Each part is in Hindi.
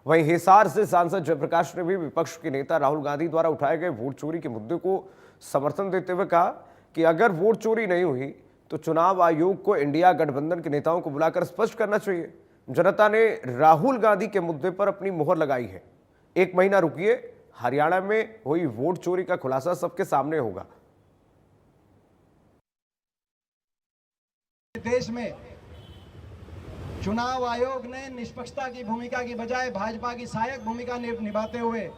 वहीं हिसार से सांसद जयप्रकाश ने भी विपक्ष के नेता राहुल गांधी द्वारा उठाए गए वोट चोरी के मुद्दे को समर्थन देते हुए कहा कि अगर वोट चोरी नहीं हुई तो चुनाव आयोग को इंडिया गठबंधन के नेताओं को बुलाकर स्पष्ट करना चाहिए। जनता ने राहुल गांधी के मुद्दे पर अपनी मुहर लगाई है। 1 महीना रुकिए, हरियाणा में हुई वोट चोरी का खुलासा सबके सामने होगा। देश में चुनाव आयोग ने निष्पक्षता की भूमिका की बजाय भाजपा की सहायक भूमिका निभाते हुए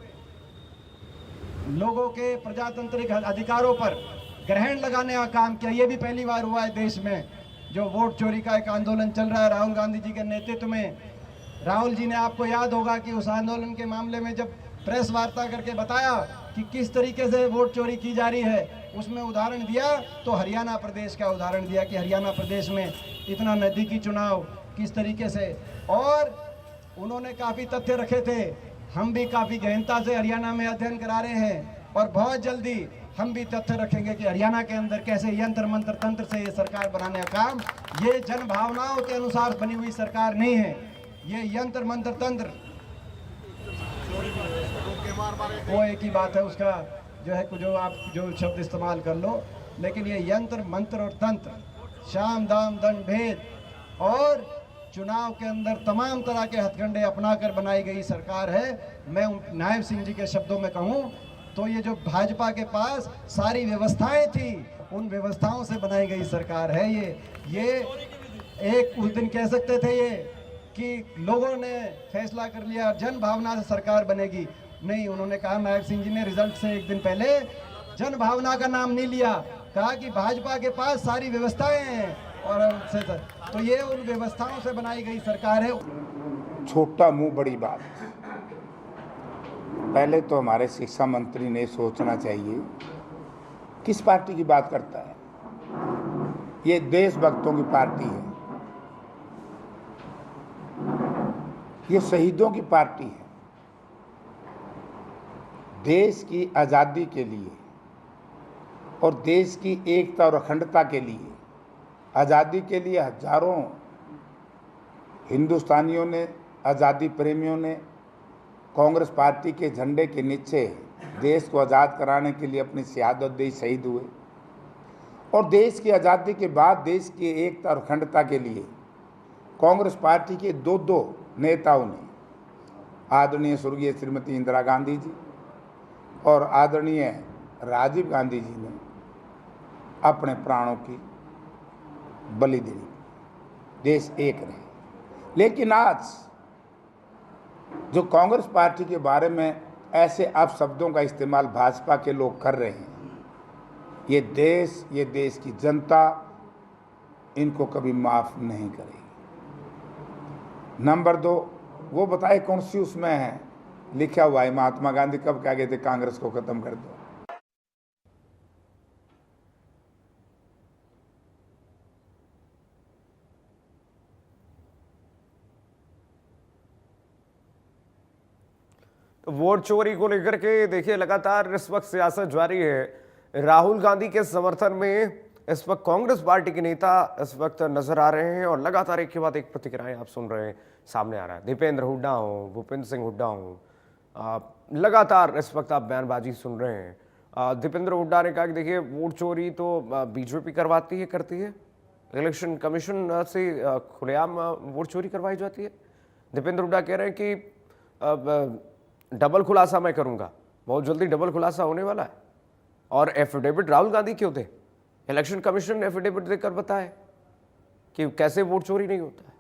लोगों के प्रजातांत्रिक अधिकारों पर ग्रहण लगाने का काम किया। ये भी पहली बार हुआ है देश में जो वोट चोरी का एक आंदोलन चल रहा है राहुल गांधी जी के नेतृत्व में। राहुल जी ने, आपको याद होगा कि उस आंदोलन के मामले में जब प्रेस वार्ता करके बताया कि किस तरीके से वोट चोरी की जा रही है, उसमें उदाहरण दिया तो हरियाणा प्रदेश का उदाहरण दिया कि हरियाणा प्रदेश में इतना नज़दीकी चुनाव किस तरीके से, और उन्होंने काफ़ी तथ्य रखे थे। हम भी काफ़ी गहनता से हरियाणा में अध्ययन करा रहे हैं और बहुत जल्दी हम भी तथ्य रखेंगे कि हरियाणा के अंदर कैसे यंत्र मंत्र तंत्र से ये सरकार बनाने का काम, ये जन भावनाओं के अनुसार बनी हुई सरकार नहीं है। ये यंत्र मंत्र तंत्र वो एक ही बात है, उसका जो है जो आप जो शब्द इस्तेमाल कर लो, लेकिन ये यंत्र मंत्र और तंत्र, शाम दाम दंड भेद और चुनाव के अंदर तमाम तरह के हथकंडे अपनाकर बनाई गई सरकार है। मैं नायब सिंह जी के शब्दों में कहूं तो ये जो भाजपा के पास सारी व्यवस्थाएं थी, उन व्यवस्थाओं से बनाई गई सरकार है। ये एक उस दिन कह सकते थे ये कि लोगों ने फैसला कर लिया जन भावना से सरकार बनेगी, नहीं, उन्होंने कहा, नायब सिंह जी ने रिजल्ट से एक दिन पहले जन भावना का नाम नहीं लिया, कहा कि भाजपा के पास सारी व्यवस्थाएं हैं और तो ये उन व्यवस्थाओं से बनाई गई सरकार है। छोटा मुंह बड़ी बात। पहले तो हमारे शिक्षा मंत्री ने सोचना चाहिए किस पार्टी की बात करता है। ये देशभक्तों की पार्टी है, ये शहीदों की पार्टी है। देश की आज़ादी के लिए और देश की एकता और अखंडता के लिए, आज़ादी के लिए हजारों हिंदुस्तानियों ने, आज़ादी प्रेमियों ने कांग्रेस पार्टी के झंडे के नीचे देश को आज़ाद कराने के लिए अपनी शहादत दी, शहीद हुए। और देश की आज़ादी के बाद देश की एकता और अखंडता के लिए कांग्रेस पार्टी के दो नेताओं ने, आदरणीय स्वर्गीय श्रीमती इंदिरा गांधी जी और आदरणीय राजीव गांधी जी ने अपने प्राणों की बलि दी। देश एक रहे। लेकिन आज जो कांग्रेस पार्टी के बारे में ऐसे अपशब्दों का इस्तेमाल भाजपा के लोग कर रहे हैं, ये देश की जनता इनको कभी माफ नहीं करेगी। नंबर 2, वो बताए कौन सी उसमें है लिखा हुआ है, महात्मा गांधी कब कह गए थे कांग्रेस को खत्म कर दो। तो वोट चोरी को लेकर के देखिए लगातार इस वक्त सियासत जारी है। राहुल गांधी के समर्थन में इस वक्त कांग्रेस पार्टी के नेता इस वक्त नजर आ रहे हैं और लगातार एक के बाद एक प्रतिक्रियाएं आप सुन रहे हैं, सामने आ रहा है। दीपेंद्र हुड्डा हो, भूपेंद्र सिंह हुड्डा हो, लगातार इस वक्त आप बयानबाजी सुन रहे हैं। दीपेंद्र हुड्डा ने कहा कि देखिए वोट चोरी तो बीजेपी करवाती है, करती है, इलेक्शन कमीशन से खुलेआम वोट चोरी करवाई जाती है। दीपेंद्र हुड्डा कह रहे हैं कि डबल खुलासा मैं करूंगा, बहुत जल्दी डबल खुलासा होने वाला है। और एफिडेविट राहुल गांधी क्यों थे? इलेक्शन कमीशन ने एफिडेविट देकर बताया कि कैसे वोट चोरी नहीं होता है।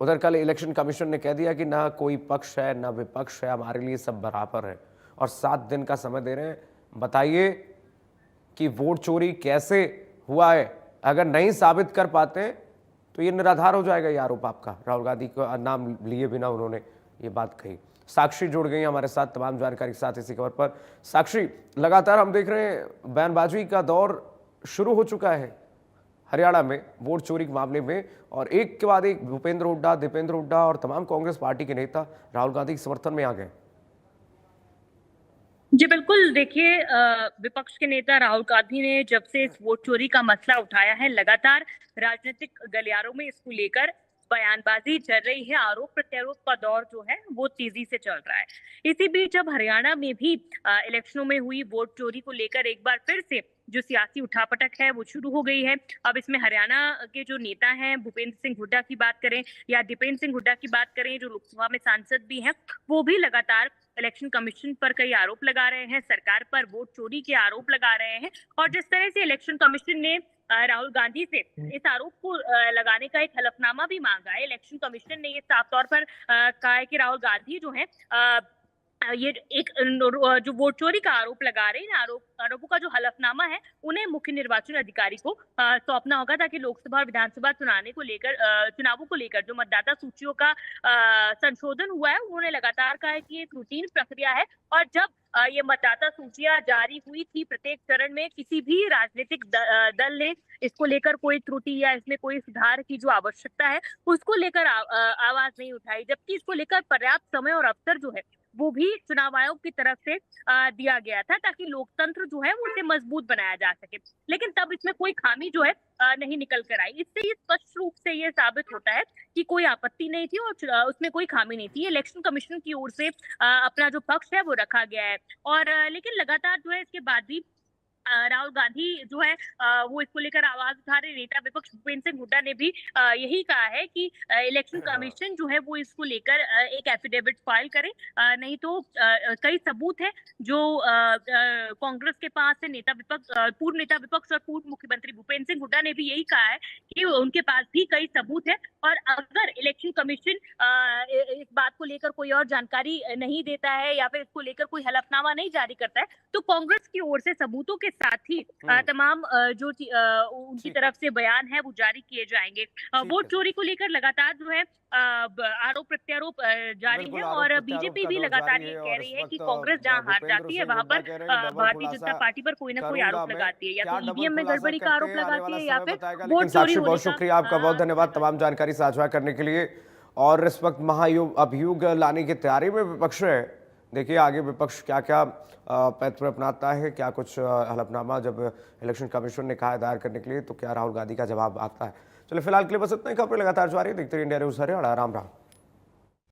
उधर कल इलेक्शन कमीशन ने कह दिया कि ना कोई पक्ष है ना विपक्ष है, हमारे लिए सब बराबर है और 7 दिन का समय दे रहे हैं। बताइए कि वोट चोरी कैसे हुआ है। अगर नहीं साबित कर पाते तो ये निराधार हो जाएगा ये आरोप आपका। राहुल गांधी का नाम लिए बिना उन्होंने ये बात कही। साक्षी जुड़ गई हमारे साथ तमाम जानकारी के साथ इसी खबर पर। साक्षी, लगातार हम देख रहे हैं बयानबाजी का दौर शुरू हो चुका है हरियाणा में वोट चोरी के मामले में, और एक के बाद एक भूपेंद्र हुड्डा, दीपेंद्र हुड्डा और तमाम कांग्रेस पार्टी के नेता राहुल गांधी के समर्थन में आ गए। जी बिल्कुल, देखिए विपक्ष के नेता राहुल गांधी ने जब से इस वोट चोरी का मसला उठाया है, लगातार राजनीतिक गलियारों में इसको लेकर बयानबाजी चल रही है, आरोप प्रत्यारोप का दौर जो है वो तेजी से चल रहा है। इसी बीच जब हरियाणा में भी इलेक्शनों में हुई वोट चोरी को लेकर एक बार फिर से जो सियासी उठापटक है वो शुरू हो गई है। अब इसमें हरियाणा के जो नेता हैं भूपेंद्र सिंह हुड्डा की बात करें या दीपेंद्र सिंह हुड्डा की बात करें, जो लोकसभा में सांसद भी हैं, वो भी लगातार इलेक्शन कमीशन पर कई आरोप लगा रहे हैं, सरकार पर वोट चोरी के आरोप लगा रहे हैं। और जिस तरह से इलेक्शन कमीशन ने राहुल गांधी से इस आरोप को लगाने का एक हलफनामा भी मांगा है। इलेक्शन कमीशन ने ये साफ तौर पर कहा है कि राहुल गांधी जो है ये एक जो वोट चोरी का आरोप लगा रहे हैं, आरोपों का जो हलफनामा है उन्हें मुख्य निर्वाचन अधिकारी को सौंपना होगा, ताकि लोकसभा और विधानसभा चुनावों को लेकर जो मतदाता सूचियों का संशोधन हुआ है, उन्होंने लगातार कहा है कि एक रूटीन प्रक्रिया है। और जब ये मतदाता सूचियां जारी हुई थी प्रत्येक चरण में, किसी भी राजनीतिक दल ने इसको लेकर कोई त्रुटि या इसमें कोई सुधार की जो आवश्यकता है उसको लेकर आवाज नहीं उठाई, जबकि इसको लेकर पर्याप्त समय और अवसर जो है वो भी चुनाव आयोग की तरफ से दिया गया था, ताकि लोकतंत्र जो है वो उसे मजबूत बनाया जा सके। लेकिन तब इसमें कोई खामी जो है नहीं निकल कर आई। इससे ये स्पष्ट रूप से ये साबित होता है कि कोई आपत्ति नहीं थी और उसमें कोई खामी नहीं थी। इलेक्शन कमीशन की ओर से अपना जो पक्ष है वो रखा गया है। और लेकिन लगातार जो है इसके बाद भी राहुल गांधी जो है वो इसको लेकर आवाज उठा रहे। नेता विपक्ष भूपेंद्र सिंह हुड्डा ने भी यही कहा है कि इलेक्शन कमीशन जो है वो इसको लेकर एक एफिडेविट फाइल करे, नहीं तो कई सबूत है जो कांग्रेस के पास है। पूर्व नेता विपक्ष और पूर्व मुख्यमंत्री भूपेंद्र सिंह हुड्डा ने भी यही कहा है कि उनके पास भी कई सबूत है, और अगर इलेक्शन कमीशन इस बात को लेकर कोई और जानकारी नहीं देता है या फिर इसको लेकर कोई हलफनामा नहीं जारी करता है, तो कांग्रेस की ओर से सबूतों के साथ ही तमाम जो उनकी तरफ से बयान है वो जारी किए जाएंगे। वोट चोरी को लेकर लगातार जो है आरोप प्रत्यारोप जारी है, और बीजेपी भी लगातार ये कह रही है कि कांग्रेस जहां हार जाती है वहां पर भारतीय जनता पार्टी पर कोई ना कोई आरोप लगाती है, या तो ईवीएम में गड़बड़ी का आरोप लगाती है या फिर वोट चोरी होने बहुत शुक्रिया आपका, बहुत धन्यवाद तमाम जानकारी साझा करने के लिए। और इस वक्त महाअभियोग लाने की तैयारी में विपक्ष है। देखिए आगे विपक्ष क्या क्या पैंतरा अपनाता है, क्या कुछ हलफनामा जब इलेक्शन कमीशन ने कहा है दायर करने के लिए, तो क्या राहुल गांधी का जवाब आता है। चलिए फिलहाल के लिए बस इतना ही। खबरें लगातार जारी, देखते रहिए इंडिया न्यूज़ हरियाणा। राम राम।